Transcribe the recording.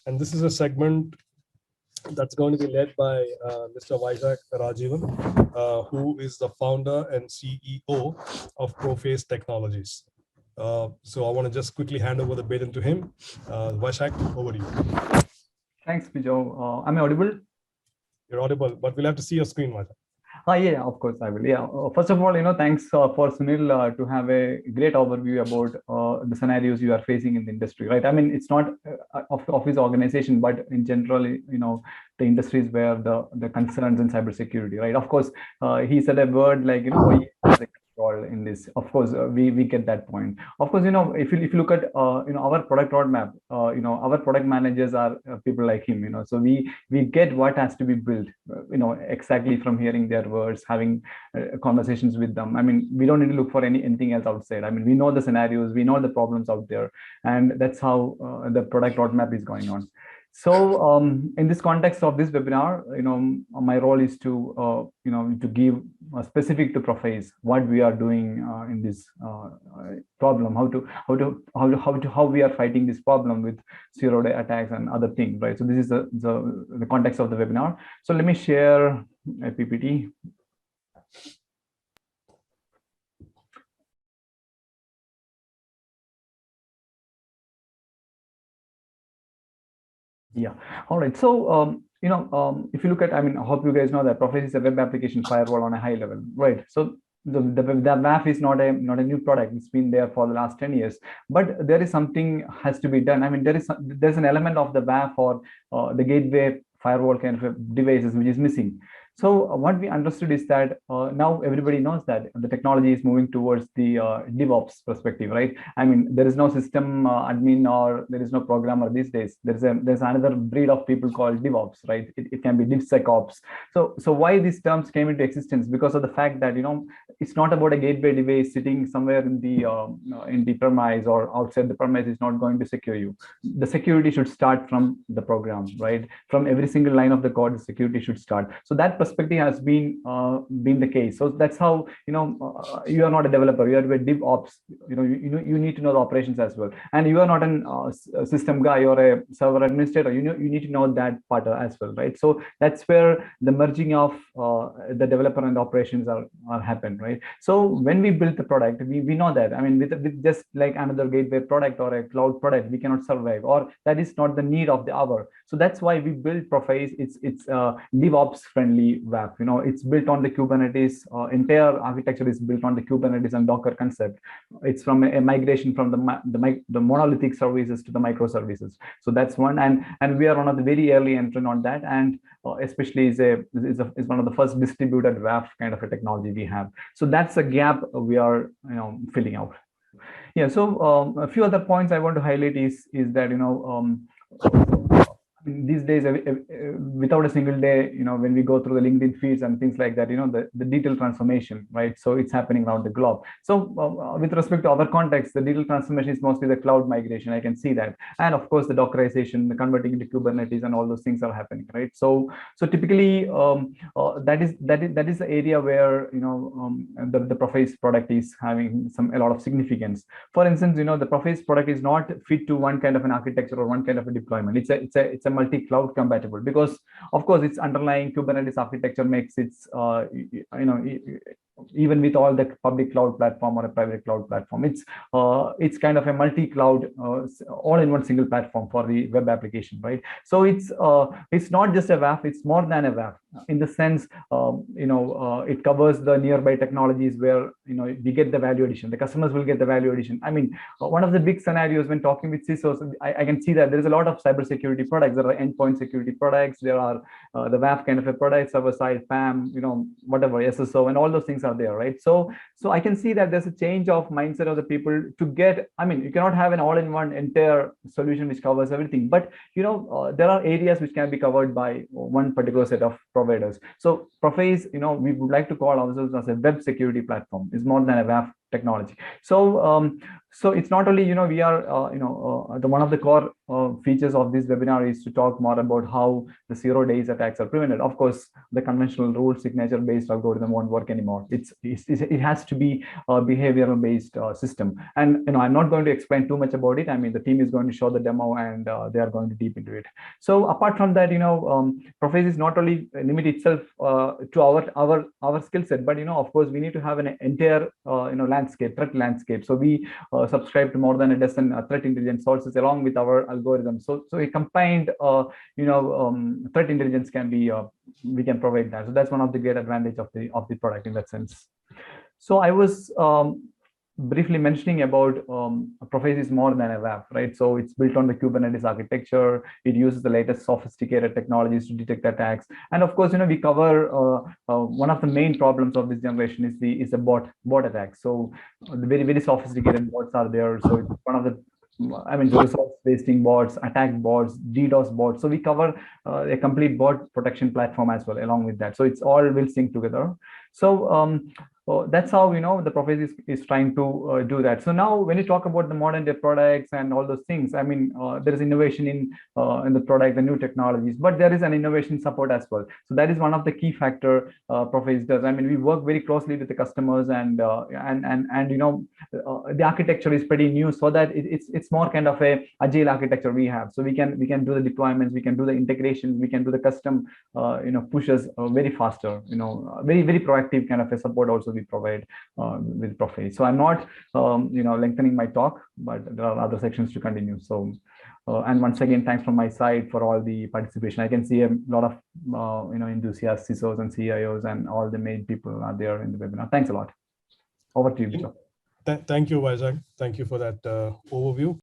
And this is a segment that's going to be led by Mr. Vaisak Rajivan, who is the founder and CEO of Prophase Technologies. So I want to just quickly hand over the baton to him. Vaisak, over to you. Thanks, Bijo. Am I audible? You're audible, but we'll have to see your screen, Vaisak. Yeah, of course I will. Yeah. First of all, thanks for Sunil to have a great overview about the scenarios you are facing in the industry, right? I mean, it's not of his organization, but in general, the industries where the concerns in cybersecurity, right? Of course, he said a word like, in this. Of course, we get that point. Of course, if you look at our product roadmap, our product managers are people like him. So we get what has to be built, exactly from hearing their words, having conversations with them. I mean, we don't need to look for anything else outside. I mean, we know the scenarios, we know the problems out there, and that's how the product roadmap is going on. So in this context of this webinar, my role is to to give specific to Prophase what we are doing in this problem, how we are fighting this problem with zero-day attacks and other things, right? So this is the context of the webinar. So let me share a PPT. Yeah. All right. So, if you look at, I mean, I hope you guys know that Prophase is a web application firewall on a high level, right? So the WAF is not a new product. It's been there for the last 10 years, but there is something has to be done. I mean, there's an element of the WAF or the gateway firewall kind of devices which is missing. So what we understood is that now everybody knows that the technology is moving towards the DevOps perspective, right? I mean, there is no system admin or there is no programmer these days. There's another breed of people called DevOps, right? It can be DevSecOps. So why these terms came into existence? Because of the fact that it's not about a gateway device sitting somewhere in the premise or outside the premise is not going to secure you. The security should start from the program, right? From every single line of the code, the security should start. So that perspective has been the case. So that's how you are not a developer, you are a DevOps. You need to know the operations as well, and you are not a system guy or a server administrator. You need to know that part as well, right? So that's where the merging of the developer and the operations are happen, right? So when we build the product, we know that, I mean, with just like another gateway product or a cloud product, we cannot survive, or that is not the need of the hour. So that's why we build Prophase. It's DevOps friendly WAF. It's built on the Kubernetes. Entire architecture is built on the Kubernetes and Docker concept. It's from a migration from the monolithic services to the microservices. So that's one, and we are one of the very early entrant on that, and especially is one of the first distributed WAF kind of a technology we have. So that's a gap we are filling out. Yeah. So a few other points I want to highlight is that these days, without a single day, when we go through the LinkedIn feeds and things like that, the digital transformation, right? So it's happening around the globe. So with respect to our context, the digital transformation is mostly the cloud migration. I can see that, and of course the Dockerization, the converting into Kubernetes, and all those things are happening, right? So typically that is the area where the Prophase product is having a lot of significance. For instance, the Prophase product is not fit to one kind of an architecture or one kind of a deployment. It's a multi-cloud compatible, because of course its underlying Kubernetes architecture makes it even with all the public cloud platform or a private cloud platform, it's kind of a multi-cloud all-in-one single platform for the web application, right? So it's not just a WAF, it's more than a WAF in the sense it covers the nearby technologies where we get the value addition, the customers will get the value addition. I mean, one of the big scenarios when talking with CISOs, I can see that there is a lot of cybersecurity products. There are endpoint security products, there are the WAF kind of a product, server-side PAM, whatever, SSO, and all those things are there, right? So I can see that there's a change of mindset of the people to get, I mean, you cannot have an all-in-one entire solution which covers everything, but there are areas which can be covered by one particular set of providers. So Prophase, we would like to call ourselves as a web security platform. It's more than a WAF technology. So so it's not only, we are one of the core features of this webinar is to talk more about how the 0 days attacks are prevented. Of course, the conventional rule signature based algorithm won't work anymore. It has to be a behavioral based system. And I'm not going to explain too much about it. I mean, the team is going to show the demo, and they are going to deep into it. So apart from that, Prophase is not only limit itself to our skill set, but of course we need to have an entire threat landscape. So we subscribe to more than a dozen threat intelligence sources along with our algorithms. So a combined threat intelligence can be we can provide that. So that's one of the great advantage of the product in that sense. So I was briefly mentioning about Prophase is more than a WAF, right? So it's built on the Kubernetes architecture. It uses the latest sophisticated technologies to detect attacks. And of course, we cover one of the main problems of this generation is the bot attacks. So the very, very sophisticated bots are there. So it's one of the the resource wasting bots, attack bots, DDoS bots. So we cover a complete bot protection platform as well along with that. So it's all will sync together. So that's how the Prophase is trying to do that. So now when you talk about the modern day products and all those things, I mean there is innovation in the product, the new technologies, but there is an innovation support as well. So that is one of the key factor Prophase does. I mean, we work very closely with the customers, and the architecture is pretty new, so that it's more kind of a agile architecture we have. So we can do the deployments, we can do the integration, we can do the custom pushes very faster. Very, very proactive kind of a support also we provide with Prophase. So I'm not lengthening my talk, but there are other sections to continue. So and once again, thanks from my side for all the participation. I can see a lot of enthusiasts, CISOs and CIOs, and all the main people are there in the webinar. Thanks a lot. Over to you, Vijay. Thank you, Vijay. Thank you for that overview.